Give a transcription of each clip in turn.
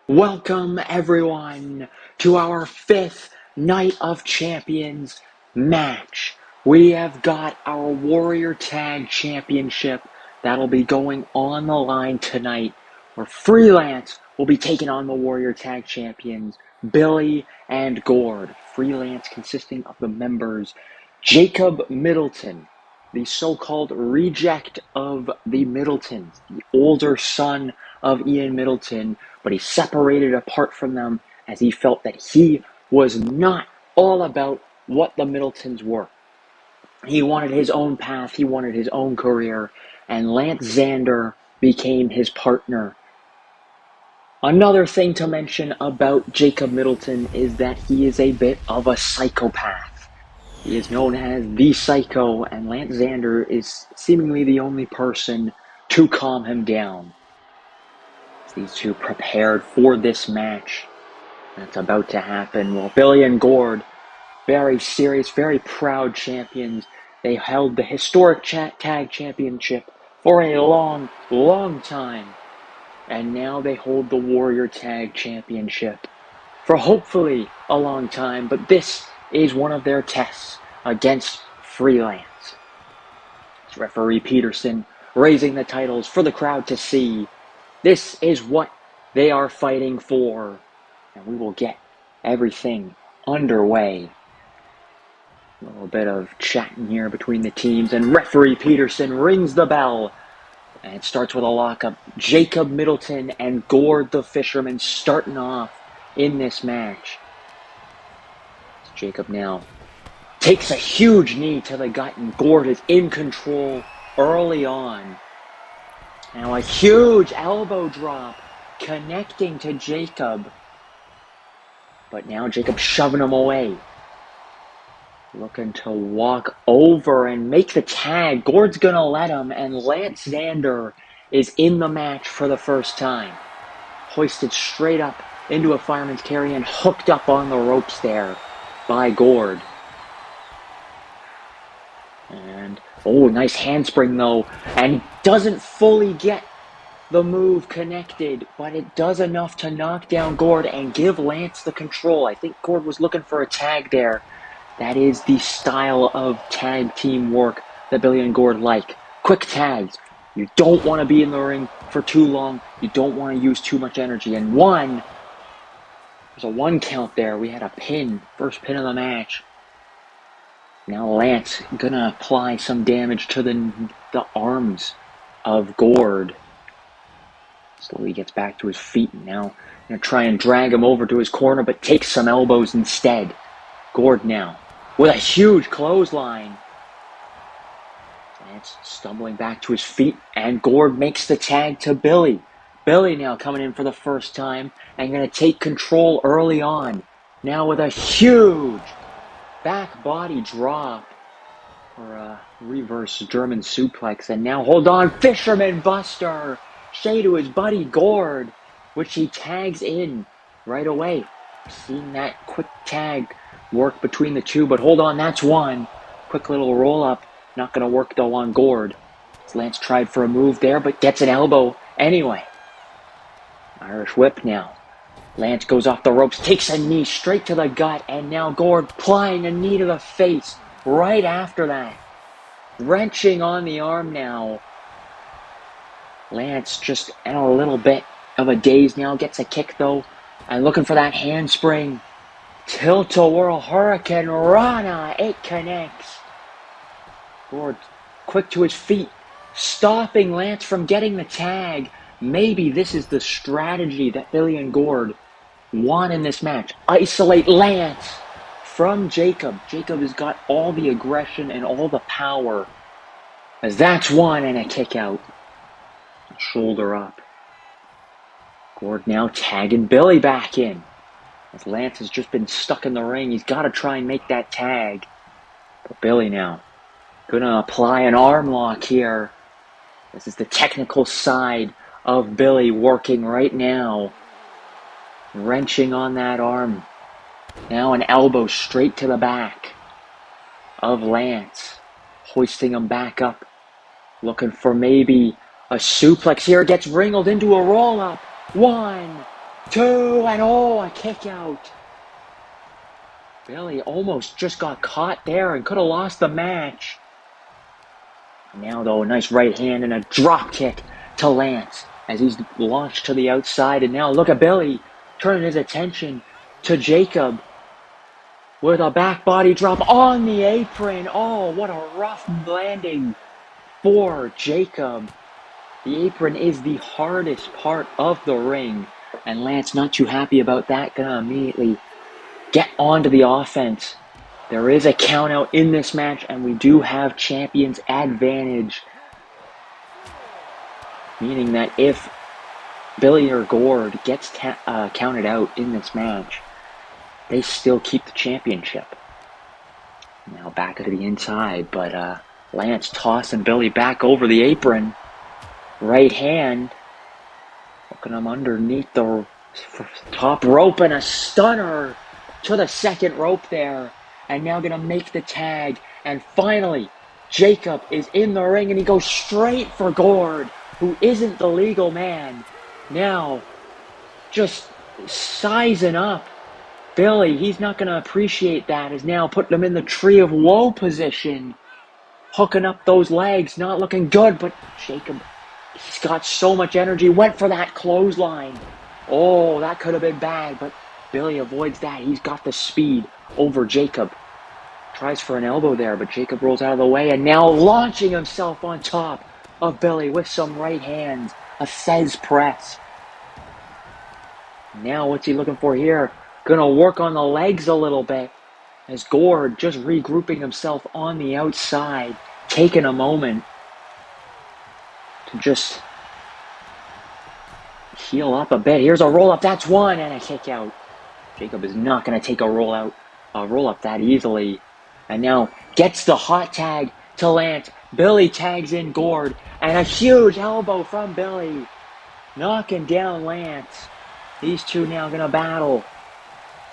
Welcome everyone to our 5th Night of Champions match. We have got our Warrior Tag Championship that'll be going on the line tonight, where Freelance will be taking on the Warrior Tag Champions, Billy and Gord. Freelance consisting of the members Jacob Middleton, the so-called reject of the Middletons, the older son of Ian Middleton, but he separated apart from them as he felt that he was not all about what the Middletons were. He wanted his own path, he wanted his own career, and Lance Xander became his partner. Another thing to mention about Jacob Middleton is that he is a bit of a psychopath. He is known as the Psycho, and Lance Xander is seemingly the only person to calm him down. These two prepared for this match that's about to happen. Well, Billy and Gord, very serious, very proud champions. They held the historic tag championship for a long, long time. And now they hold the Warrior Tag Championship for hopefully a long time. But this is one of their tests against Freelance. It's referee Peterson raising the titles for the crowd to see. This is what they are fighting for, and we will get everything underway. A little bit of chatting here between the teams, and referee Peterson rings the bell, and it starts with a lockup. Jacob Middleton and Gord The Fisherman starting off in this match. Jacob now takes a huge knee to the gut, and Gord is in control early on. Now a huge elbow drop connecting to Jacob. But now Jacob shoving him away. Looking to walk over and make the tag. Gord's going to let him, and Lance Xander is in the match for the first time. Hoisted straight up into a fireman's carry and hooked up on the ropes there by Gord. And, nice handspring though, and doesn't fully get the move connected, but it does enough to knock down Gord and give Lance the control. I think Gord was looking for a tag there. That is the style of tag team work that Billy and Gord like. Quick tags. You don't want to be in the ring for too long. You don't want to use too much energy. And there's a 1 count there. We had a pin, first pin of the match. Now Lance gonna apply some damage to the arms of Gord. Slowly gets back to his feet, and now gonna try and drag him over to his corner, but takes some elbows instead. Gord now with a huge clothesline. Lance stumbling back to his feet, and Gord makes the tag to Billy. Billy now coming in for the first time and gonna take control early on. Now with a huge back body drop or a reverse German suplex, and now hold on, Fisherman Buster, Shay to his buddy Gord, which he tags in right away. Seeing that quick tag work between the two, but hold on, that's one. Quick little roll up, not going to work though on Gord. Lance tried for a move there, but gets an elbow anyway. Irish whip now. Lance goes off the ropes, takes a knee straight to the gut, and now Gord applying a knee to the face right after that. Wrenching on the arm now. Lance just in a little bit of a daze now, gets a kick though, and looking for that handspring. Tilt-a-whirl Hurricane Rana, it connects. Gord quick to his feet, stopping Lance from getting the tag. Maybe this is the strategy that Billy and Gord want in this match. Isolate Lance from Jacob. Jacob has got all the aggression and all the power. As that's one, and a kick out. Shoulder up. Gord now tagging Billy back in. As Lance has just been stuck in the ring, he's got to try and make that tag. But Billy now gonna apply an arm lock here. This is the technical side of Billy working right now. Wrenching on that arm. Now an elbow straight to the back of Lance. Hoisting him back up. Looking for maybe a suplex here. Gets wrinkled into a roll-up. 1, 2, and a kick out. Billy almost just got caught there and could have lost the match. Now, though, a nice right hand and a drop kick to Lance as he's launched to the outside. And now look at Billy turning his attention to Jacob with a back body drop on the apron. Oh, what a rough landing for Jacob. The apron is the hardest part of the ring. And Lance, not too happy about that, gonna immediately get onto the offense. There is a count out in this match, and we do have champion's advantage. Meaning that if Billy or Gord gets counted out in this match, they still keep the championship. Now back to the inside, but Lance tossing Billy back over the apron. Right hand. Hooking him underneath the top rope, and a stunner to the second rope there. And now gonna make the tag. And finally, Jacob is in the ring, and he goes straight for Gord, who isn't the legal man. Now, just sizing up Billy. He's not going to appreciate that. Is now putting him in the tree of woe position. Hooking up those legs. Not looking good, but Jacob, he's got so much energy. Went for that clothesline. Oh, that could have been bad, but Billy avoids that. He's got the speed over Jacob. Tries for an elbow there, but Jacob rolls out of the way, and now launching himself on top of Billy with some right hands. A Fez press. Now what's he looking for here? Gonna work on the legs a little bit as Gord just regrouping himself on the outside, taking a moment to just heal up a bit. Here's a roll up. That's one, and a kick out. Jacob is not gonna take a roll up that easily. And now gets the hot tag to Lance. Billy tags in Gord, and a huge elbow from Billy, knocking down Lance. These two now gonna battle.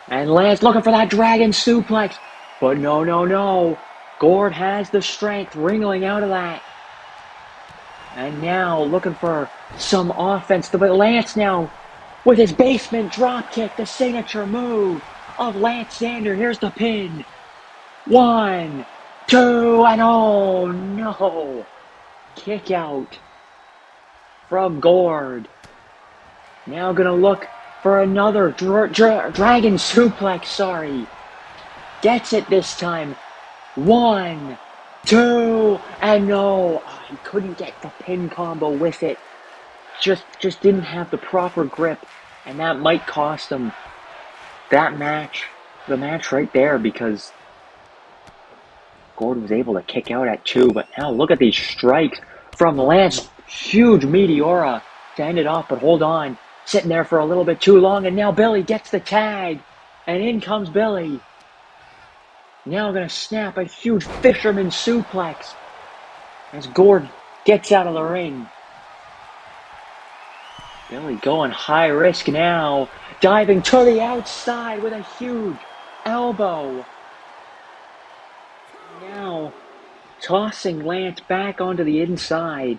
And Lance looking for that dragon suplex. But no. Gord has the strength, wriggling out of that. And now looking for some offense. But Lance now with his basement dropkick, the signature move of Lance Xander. Here's the pin. 1, 2, and oh no. Kick out from Gord. Now gonna look for another dragon suplex, Gets it this time. 1, 2, and no. Oh, he couldn't get the pin combo with it. Just didn't have the proper grip, and that might cost him that match. The match right there, because Gord was able to kick out at 2, but now look at these strikes from Lance. Huge Meteora to end it off, but hold on. Sitting there for a little bit too long, and now Billy gets the tag, and in comes Billy. Now going to snap a huge fisherman suplex as Gord gets out of the ring. Billy going high risk now, diving to the outside with a huge elbow. Now tossing Lance back onto the inside.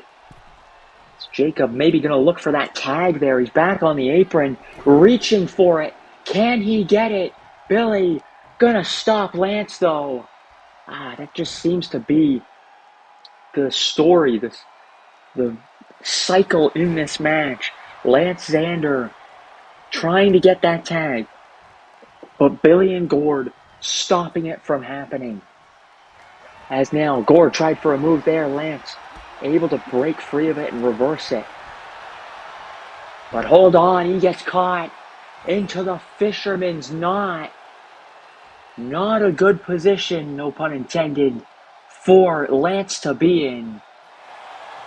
Jacob maybe going to look for that tag there. He's back on the apron, reaching for it. Can he get it? Billy going to stop Lance, though. That just seems to be the story, the cycle in this match. Lance Xander trying to get that tag, but Billy and Gord stopping it from happening. As now Gord tried for a move there, Lance able to break free of it and reverse it. But hold on, he gets caught into the fisherman's knot. Not a good position, no pun intended, for Lance to be in.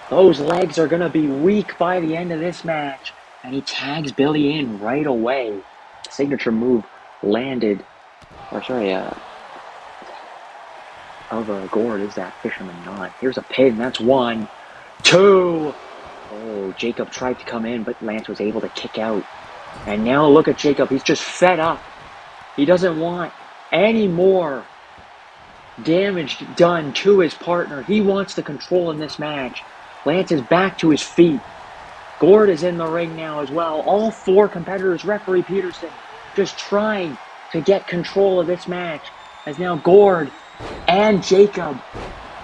Those legs are going to be weak by the end of this match. And he tags Billy in right away. Signature move landed. Of Gord is that fisherman knot. Here's a pin. That's 1, 2. Oh, Jacob tried to come in, but Lance was able to kick out. And now look at Jacob. He's just fed up. He doesn't want any more damage done to his partner. He wants the control in this match. Lance is back to his feet. Gord is in the ring now as well. All 4 competitors, referee Peterson, just trying to get control of this match. As now Gord and Jacob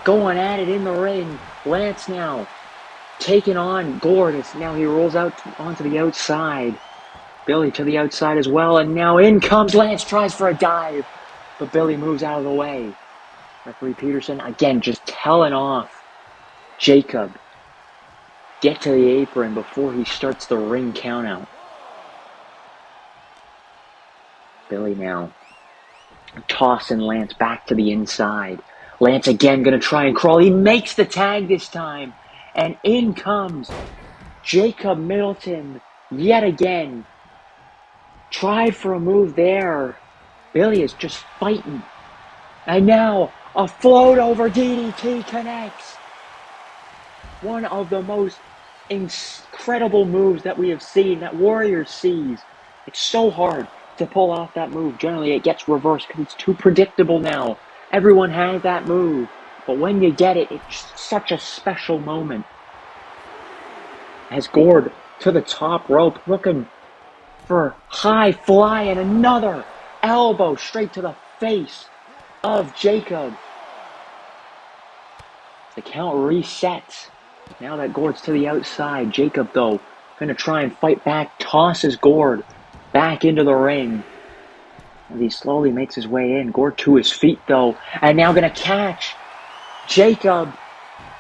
going at it in the ring. Lance now taking on Gord as now he rolls out onto the outside. Billy to the outside as well, and now in comes Lance, tries for a dive, but Billy moves out of the way. Referee Peterson again just telling off Jacob, get to the apron before he starts the ring countout. Billy now tossing Lance back to the inside. Lance again gonna try and crawl. He makes the tag this time, and in comes Jacob Middleton yet again. Tried for a move there. Billy is just fighting. And now a float over DDT connects. One of the most incredible moves that we have seen, that Warrior sees. It's so hard to pull off that move. Generally it gets reversed because it's too predictable now. Everyone has that move. But when you get it, it's such a special moment. As Gord to the top rope, looking for high fly, and another elbow straight to the face of Jacob. The count resets. Now that Gord's to the outside, Jacob though gonna try and fight back, tosses Gord back into the ring. And he slowly makes his way in. Gord to his feet though, and now gonna catch Jacob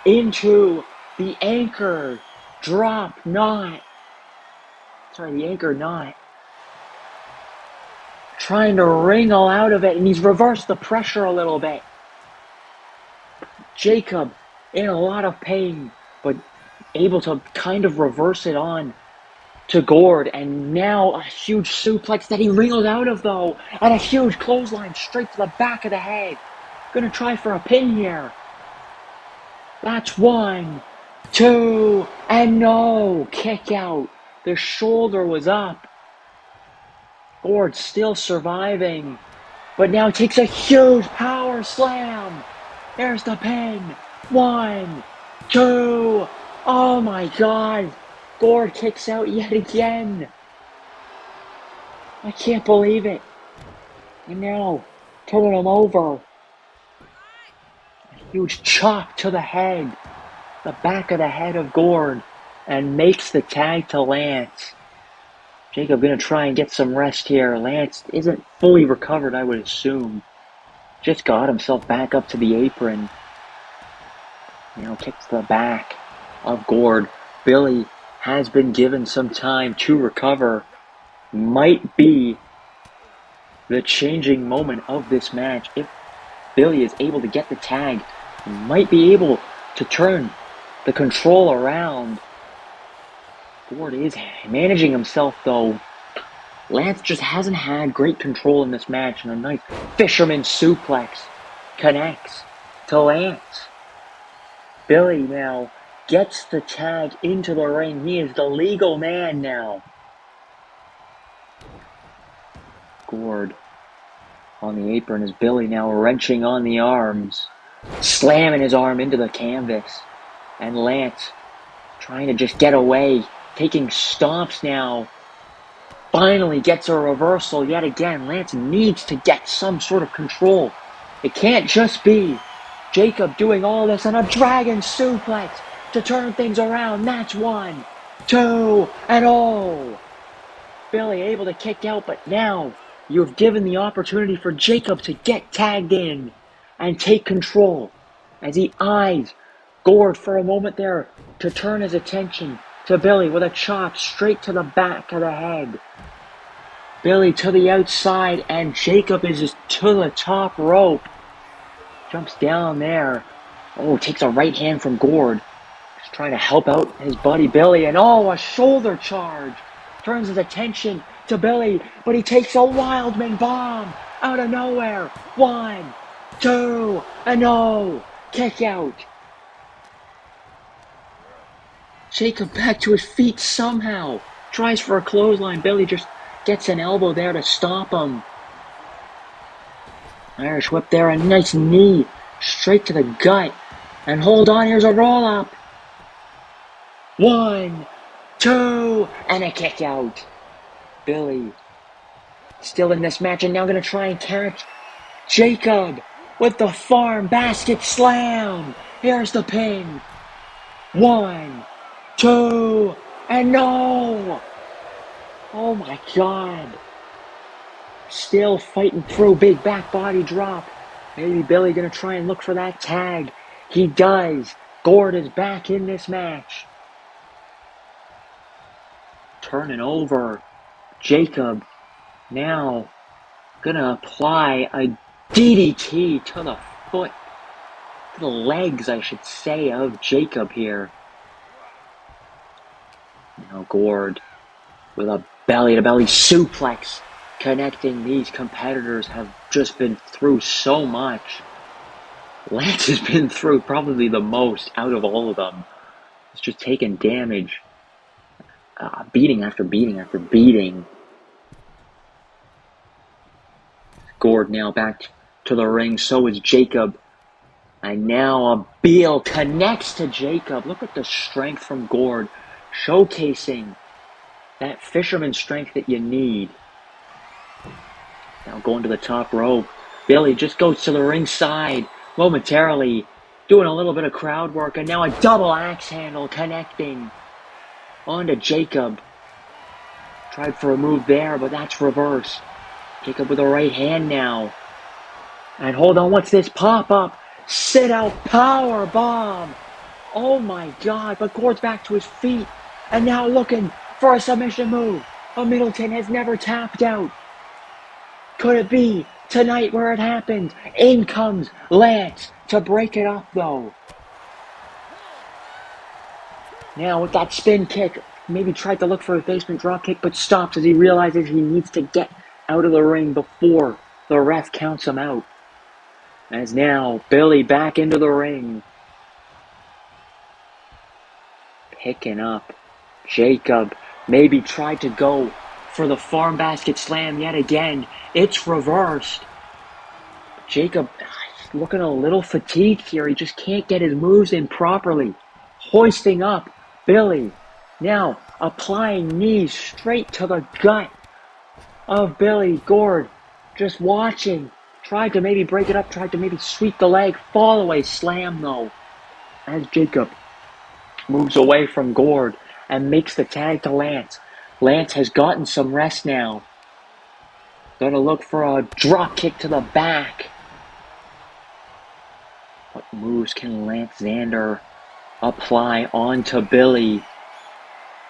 into the anchor drop knot. The anchor knot. Trying to wriggle out of it, and he's reversed the pressure a little bit. Jacob in a lot of pain, but able to kind of reverse it on to Gord, and now a huge suplex that he wriggled out of though, and a huge clothesline straight to the back of the head. Gonna try for a pin here. That's 1, 2, and no! Kick out. The shoulder was up. Gord still surviving, but now takes a huge power slam. There's the pin. 1, 2. Oh my God. Gord kicks out yet again. I can't believe it. And now, turning him over. A huge chop to the head. The back of the head of Gord. And makes the tag to Lance. Jacob gonna try and get some rest here. Lance isn't fully recovered, I would assume. Just got himself back up to the apron. Kicks to the back of Gord. Billy has been given some time to recover. Might be the changing moment of this match. If Billy is able to get the tag, he might be able to turn the control around. Gord is managing himself though. Lance just hasn't had great control in this match, and a nice fisherman suplex connects to Lance. Billy now gets the tag into the ring. He is the legal man now. Gord on the apron as Billy now wrenching on the arms, slamming his arm into the canvas. And Lance trying to just get away, taking stomps now. Finally gets a reversal yet again. Lance needs to get some sort of control. It can't just be Jacob doing all this and a dragon suplex to turn things around. That's 1, 2, and oh! Billy able to kick out, but now you've given the opportunity for Jacob to get tagged in and take control as he eyes Gord for a moment there to turn his attention to Billy with a chop straight to the back of the head. Billy to the outside, and Jacob is just to the top rope. Jumps down there. Oh, takes a right hand from Gord. Just trying to help out his buddy Billy, and oh, a shoulder charge. Turns his attention to Billy, but he takes a Wildman bomb out of nowhere. 1, 2, and no! Kick out. Jacob back to his feet somehow. Tries for a clothesline. Billy just gets an elbow there to stop him. Irish whip there. A nice knee straight to the gut. And hold on, here's a roll up. 1, 2, and a kick out. Billy still in this match and now going to try and catch Jacob with the farm basket slam. Here's the pin. 1, 2, and no! Oh my God. Still fighting through, big back body drop. Maybe Billy gonna try and look for that tag. He does. Gord is back in this match. Turning over. Jacob now gonna apply a DDT to the foot, to the legs, I should say, of Jacob here. Now Gord with a belly-to-belly suplex, connecting. These competitors have just been through so much. Lance has been through probably the most out of all of them. He's just taken damage. Beating after beating after beating. Gord now back to the ring. So is Jacob. And now a Beal connects to Jacob. Look at the strength from Gord. Showcasing that fisherman strength that you need. Now going to the top rope. Billy just goes to the ringside momentarily, doing a little bit of crowd work, and now a double axe handle connecting onto Jacob. Tried for a move there, but that's reverse. Jacob with a right hand now. And hold on, what's this? Pop up, sit out, power bomb. Oh my God, but Gord's back to his feet and now looking for a submission move. Middleton has never tapped out. Could it be tonight where it happened? In comes Lance to break it up though. Now with that spin kick, maybe tried to look for a basement drop kick, but stops as he realizes he needs to get out of the ring before the ref counts him out. As now Billy back into the ring. Picking up Jacob. Maybe tried to go for the farm basket slam yet again. It's reversed. Jacob looking a little fatigued here. He just can't get his moves in properly. Hoisting up Billy. Now applying knees straight to the gut of Billy. Gord just watching. Tried to maybe break it up. Tried to maybe sweep the leg. Fall away slam though. As Jacob moves away from Gord and makes the tag to Lance. Lance has gotten some rest now. Gonna look for a drop kick to the back. What moves can Lance Xander apply onto Billy?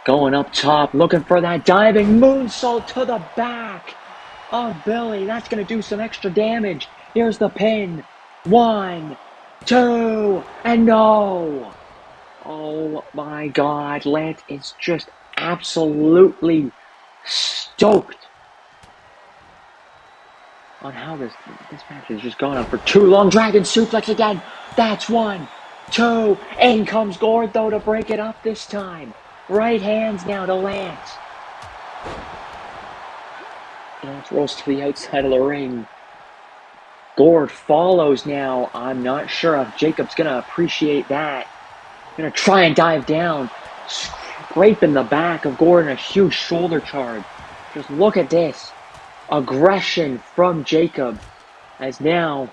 Going up top, looking for that diving moonsault to the back of Billy. That's gonna do some extra damage. Here's the pin. 1, 2, and no! Oh my God, Lance is just absolutely stoked on how this match has just gone on for too long. Dragon suplex again. That's 1, 2. In comes Gord though to break it up this time. Right hands now to Lance. Lance rolls to the outside of the ring. Gord follows now. I'm not sure if Jacob's gonna appreciate that. Gonna try and dive down, scraping the back of Gord in a huge shoulder charge. Just look at this. Aggression from Jacob. As now,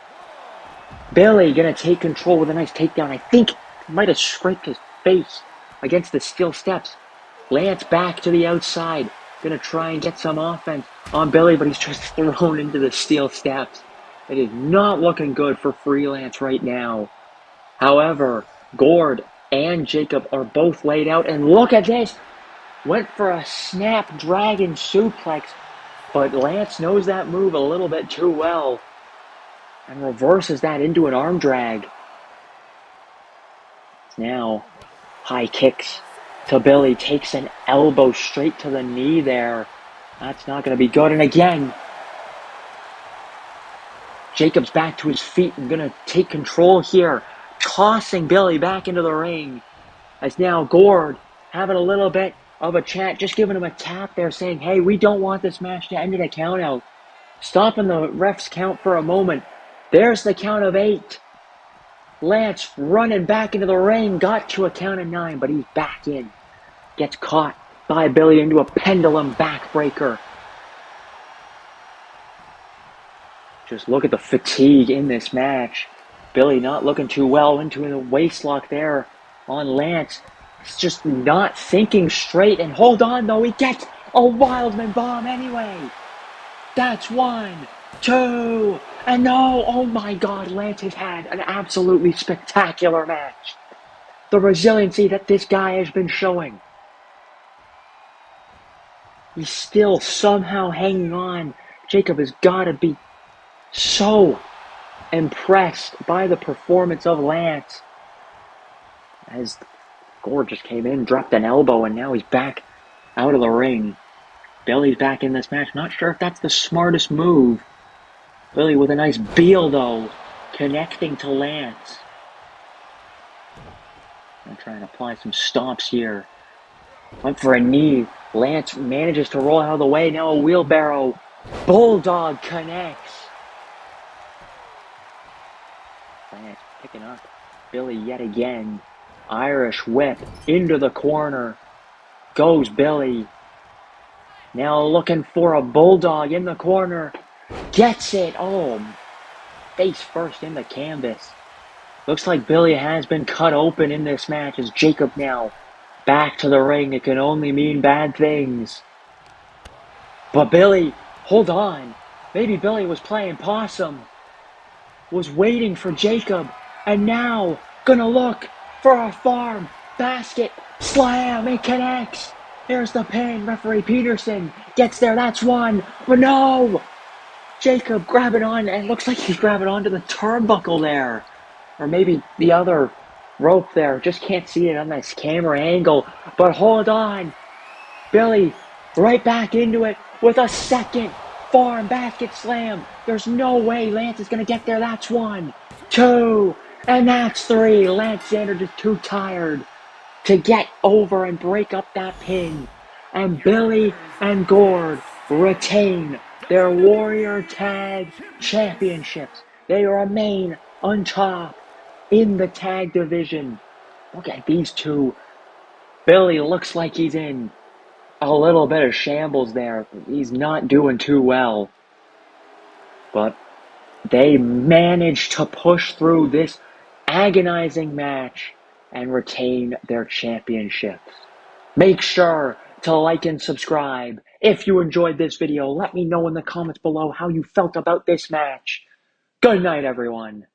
Billy gonna take control with a nice takedown. I think he might have scraped his face against the steel steps. Lance back to the outside. Gonna try and get some offense on Billy, but he's just thrown into the steel steps. It is not looking good for Freelance right now. However, Gord and Jacob are both laid out, and look at this. Went for a snapdragon suplex, but Lance knows that move a little bit too well and reverses that into an arm drag. Now, high kicks to Billy, takes an elbow straight to the knee there. That's not going to be good. And again, Jacob's back to his feet and going to take control here, tossing Billy back into the ring. As now Gord having a little bit of a chat, just giving him a tap there, saying, hey, we don't want this match to end in a count out. Stopping the ref's count for a moment. There's the count of 8. Lance running back into the ring, got to a count of 9, but he's back in. Gets caught by Billy into a pendulum backbreaker. Just look at the fatigue in this match. Billy not looking too well into the waistlock there on Lance. He's just not thinking straight. And hold on, though. He gets a Wildman bomb anyway. That's 1, 2, and no. Oh my God, Lance has had an absolutely spectacular match. The resiliency that this guy has been showing. He's still somehow hanging on. Jacob has got to be so impressed by the performance of Lance. As Gord just came in, dropped an elbow, and now he's back out of the ring. Billy's back in this match. Not sure if that's the smartest move. Billy with a nice Beal, though, connecting to Lance. I'm trying to apply some stomps here. Went for a knee. Lance manages to roll out of the way. Now a wheelbarrow. Bulldog connects. Lance picking up Billy yet again. Irish whip into the corner. Goes Billy. Now looking for a bulldog in the corner. Gets it. Oh, face first in the canvas. Looks like Billy has been cut open in this match as Jacob now back to the ring. It can only mean bad things. But Billy, hold on. Maybe Billy was playing possum. Was waiting for Jacob. And now gonna look for a farm basket slam. It connects. Here's the pin. Referee Peterson gets there. That's 1. But no! Jacob grabbing on, and it looks like he's grabbing onto the turnbuckle there. Or maybe the other rope there. Just can't see it on this camera angle. But hold on. Billy right back into it with a second farm basket slam. There's no way Lance is going to get there. That's 1, 2, and that's 3. Lance Xander just too tired to get over and break up that pin. And Billy and Gord retain their Warrior Tag Championships. They remain on top in the tag division. Look at these two. Billy looks like he's in a little bit of shambles there. He's not doing too well. But they managed to push through this agonizing match and retain their championships. Make sure to like and subscribe. If you enjoyed this video, let me know in the comments below how you felt about this match. Good night, everyone.